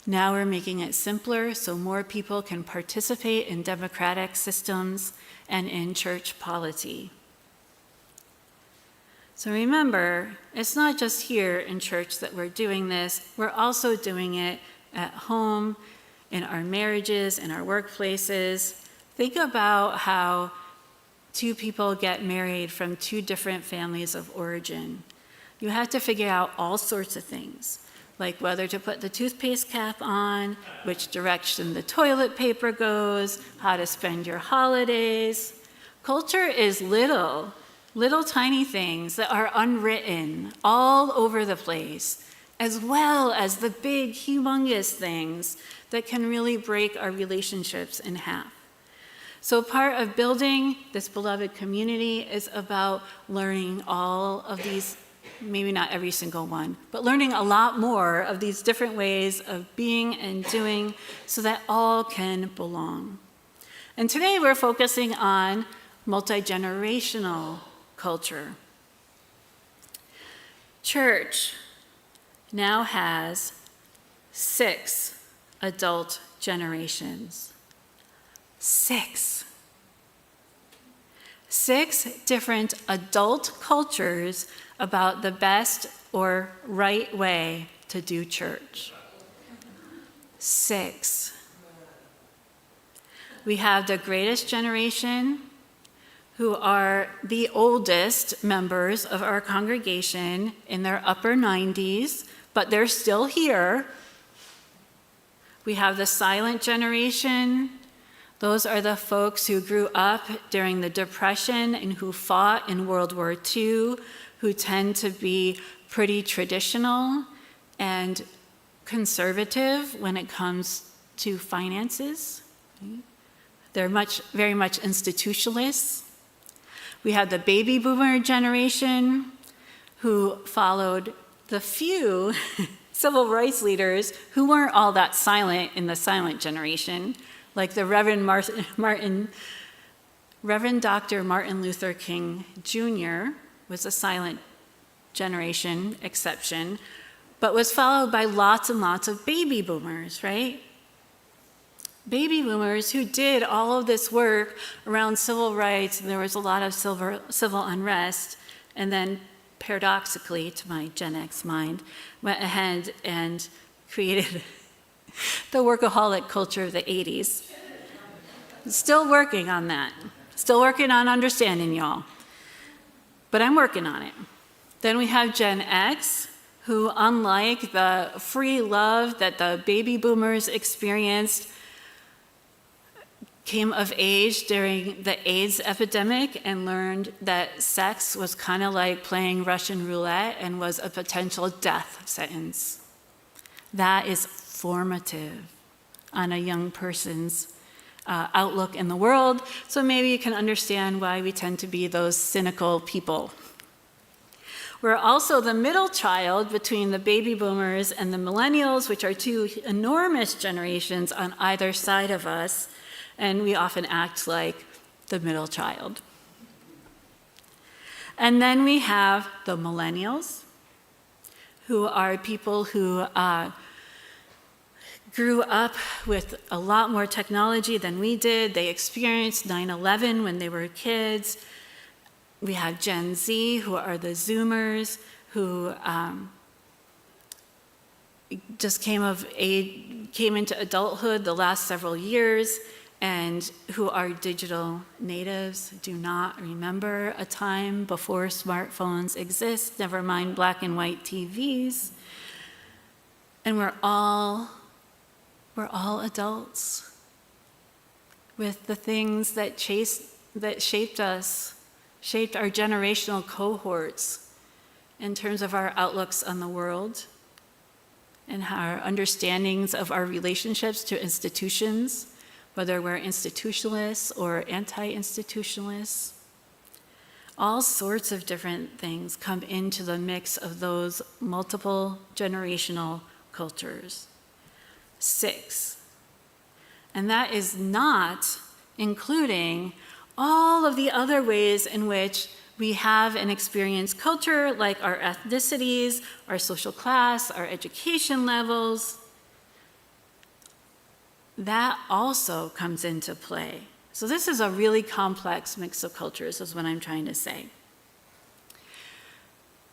Now we're making it simpler so more people can participate in democratic systems and in church polity. So remember, it's not just here in church that we're doing this, we're also doing it at home, in our marriages, in our workplaces. Think about how two people get married from two different families of origin. You have to figure out all sorts of things, like whether to put the toothpaste cap on, which direction the toilet paper goes, how to spend your holidays. Culture is little tiny things that are unwritten all over the place, as well as the big, humongous things that can really break our relationships in half. So part of building this beloved community is about learning all of these, maybe not every single one, but learning a lot more of these different ways of being and doing so that all can belong. And today we're focusing on multi-generational culture. Church now has 6 adult generations. 6 different adult cultures about the best or right way to do church. 6. We have the greatest generation, who are the oldest members of our congregation in their upper 90s, but they're still here. We have the silent generation. Those are the folks who grew up during the Depression and who fought in World War II, who tend to be pretty traditional and conservative when it comes to finances. They're very much institutionalists. We have the baby boomer generation who followed the few civil rights leaders who weren't all that silent in the silent generation, like the Reverend Dr. Martin Luther King Jr. was a silent generation exception, but was followed by lots and lots of baby boomers, right? Baby boomers who did all of this work around civil rights, and there was a lot of civil unrest, and then paradoxically, to my Gen X mind, went ahead and created the workaholic culture of the 80s. Still working on that. Still working on understanding y'all. But I'm working on it. Then we have Gen X, who, unlike the free love that the baby boomers experienced, came of age during the AIDS epidemic and learned that sex was kind of like playing Russian roulette and was a potential death sentence. That is formative on a young person's outlook in the world, so maybe you can understand why we tend to be those cynical people. We're also the middle child between the baby boomers and the millennials, which are two enormous generations on either side of us, and we often act like the middle child. And then we have the millennials, who are people who grew up with a lot more technology than we did. They experienced 9/11 when they were kids. We have Gen Z, who are the Zoomers, who just came into adulthood the last several years, and who are digital natives, do not remember a time before smartphones exist, never mind black and white TVs. And we're all adults with the things that shaped us, shaped our generational cohorts in terms of our outlooks on the world and our understandings of our relationships to institutions, whether we're institutionalists or anti-institutionalists. All sorts of different things come into the mix of those multiple generational cultures. 6. And that is not including all of the other ways in which we have and experience culture, like our ethnicities, our social class, our education levels. That also comes into play. So this is a really complex mix of cultures, is what I'm trying to say.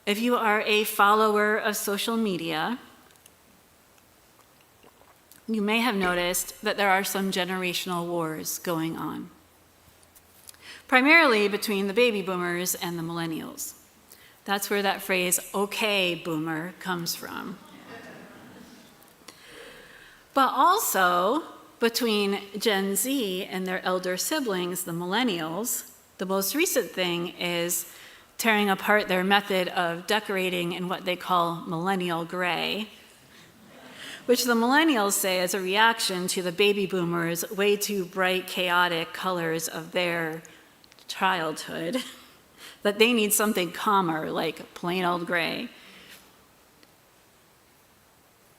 If you are a follower of social media, you may have noticed that there are some generational wars going on, primarily between the baby boomers and the millennials. That's where that phrase, "okay, boomer," comes from. But also between Gen Z and their elder siblings, the millennials. The most recent thing is tearing apart their method of decorating in what they call millennial gray, which the millennials say is a reaction to the baby boomers' way too bright, chaotic colors of their childhood, that they need something calmer, like plain old gray.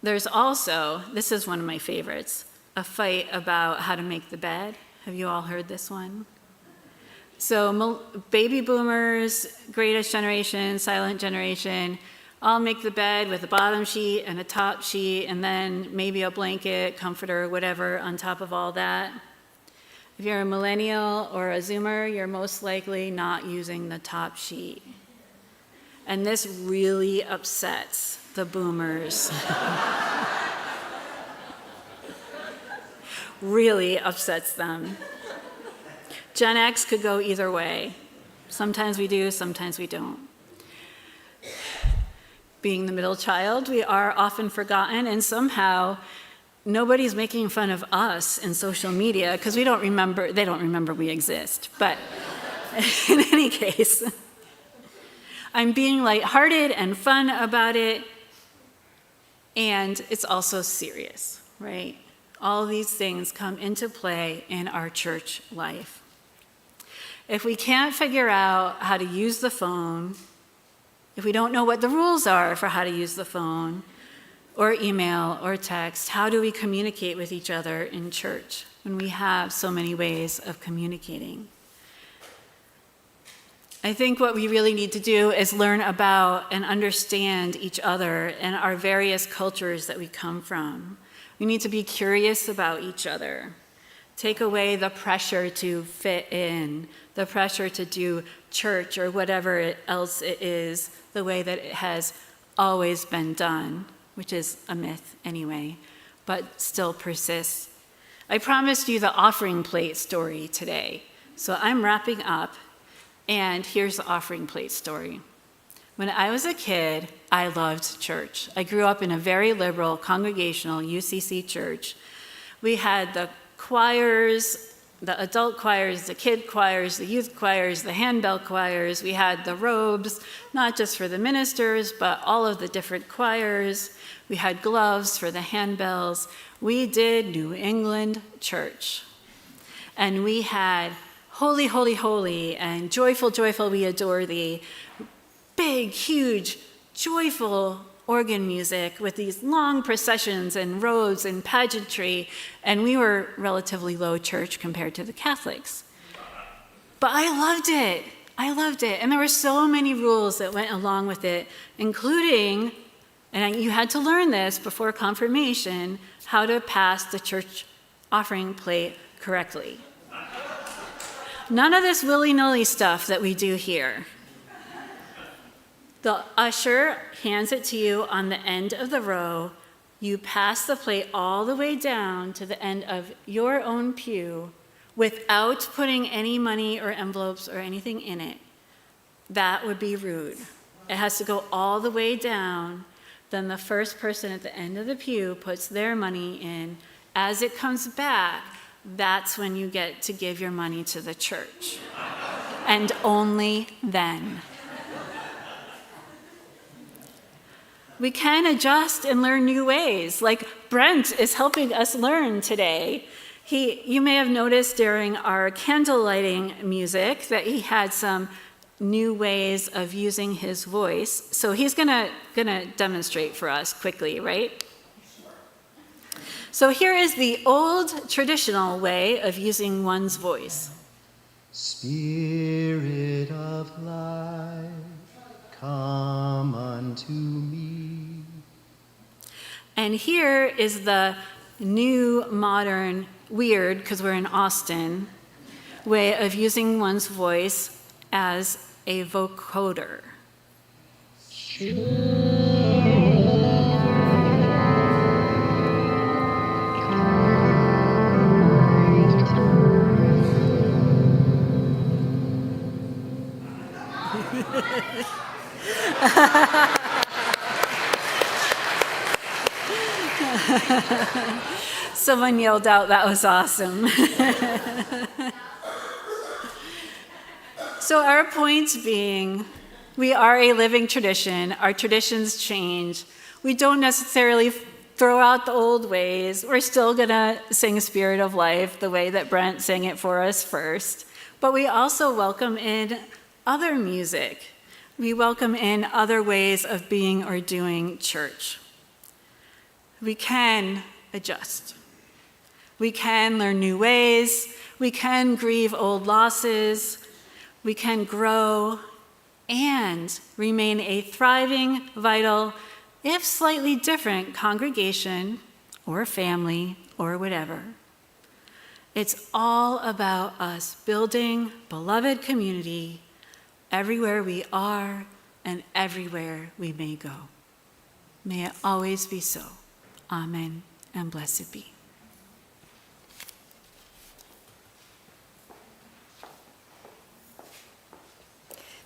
There's also, this is one of my favorites, a fight about how to make the bed. Have you all heard this one? So baby boomers, greatest generation, silent generation, all make the bed with a bottom sheet and a top sheet, and then maybe a blanket, comforter, whatever on top of all that. If you're a millennial or a Zoomer, you're most likely not using the top sheet. And this really upsets the boomers. Really upsets them. Gen X could go either way. Sometimes we do, sometimes we don't. Being the middle child, we are often forgotten, and somehow nobody's making fun of us in social media because they don't remember we exist. But in any case, I'm being lighthearted and fun about it, and it's also serious, right? All these things come into play in our church life. If we can't figure out how to use the phone, if we don't know what the rules are for how to use the phone, or email, or text, how do we communicate with each other in church when we have so many ways of communicating? I think what we really need to do is learn about and understand each other and our various cultures that we come from. We need to be curious about each other. Take away the pressure to fit in, the pressure to do church or whatever else it is, the way that it has always been done, which is a myth anyway, but still persists. I promised you the offering plate story today, so I'm wrapping up, and here's the offering plate story. When I was a kid, I loved church. I grew up in a very liberal congregational UCC church. We had the choirs, the adult choirs, the kid choirs, the youth choirs, the handbell choirs. We had the robes, not just for the ministers, but all of the different choirs. We had gloves for the handbells. We did New England church. And we had holy, holy, holy, and joyful, joyful, we adore thee. Big, huge, joyful organ music with these long processions and robes and pageantry, and we were relatively low church compared to the Catholics. But I loved it. I loved it. And there were so many rules that went along with it, including, and you had to learn this before confirmation, how to pass the church offering plate correctly. none of this willy-nilly stuff that we do here. The usher hands it to you on the end of the row. You pass the plate all the way down to the end of your own pew without putting any money or envelopes or anything in it. That would be rude. It has to go all the way down. Then the first person at the end of the pew puts their money in. As it comes back, that's when you get to give your money to the church. And only then. We can adjust and learn new ways, like Brent is helping us learn today. You may have noticed during our candle lighting music that he had some new ways of using his voice. So he's gonna demonstrate for us quickly, right? So here is the old traditional way of using one's voice. Spirit of life, come unto me. And here is the new, modern, weird, because we're in Austin, way of using one's voice as a vocoder. Someone yelled out, "That was awesome." So our point being, we are a living tradition. Our traditions change. We don't necessarily throw out the old ways. We're still going to sing Spirit of Life the way that Brent sang it for us first. But we also welcome in other music. We welcome in other ways of being or doing church. We can adjust. We can learn new ways. We can grieve old losses. We can grow and remain a thriving, vital, if slightly different congregation or family or whatever. It's all about us building beloved community everywhere we are and everywhere we may go. May it always be so. Amen and blessed be.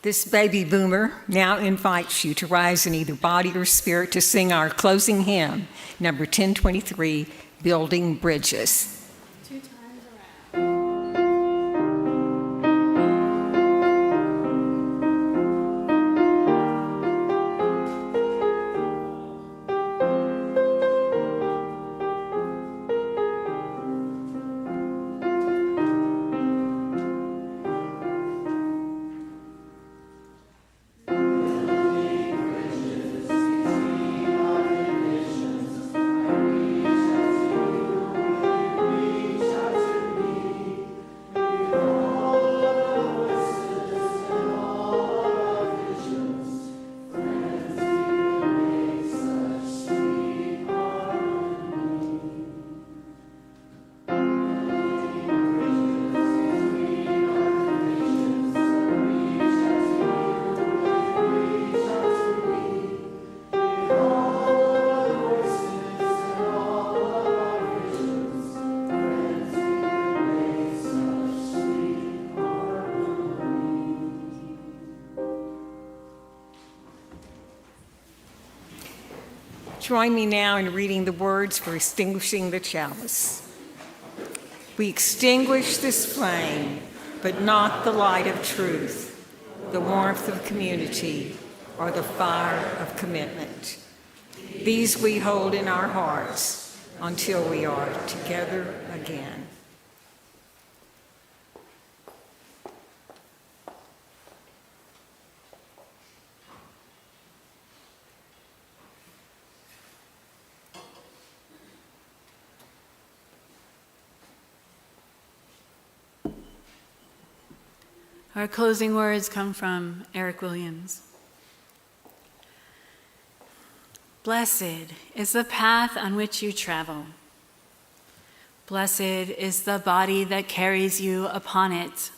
This baby boomer now invites you to rise in either body or spirit to sing our closing hymn, number 1023, Building Bridges. Join me now in reading the words for extinguishing the chalice. We extinguish this flame, but not the light of truth, the warmth of community, or the fire of commitment. These we hold in our hearts until we are together again. Our closing words come from Eric Williams. Blessed is the path on which you travel. Blessed is the body that carries you upon it.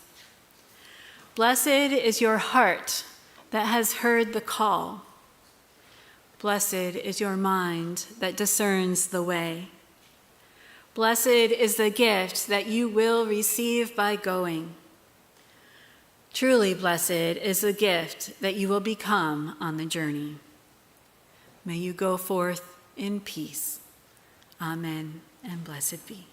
Blessed is your heart that has heard the call. Blessed is your mind that discerns the way. Blessed is the gift that you will receive by going. Truly blessed is the gift that you will become on the journey. May you go forth in peace. Amen, and blessed be.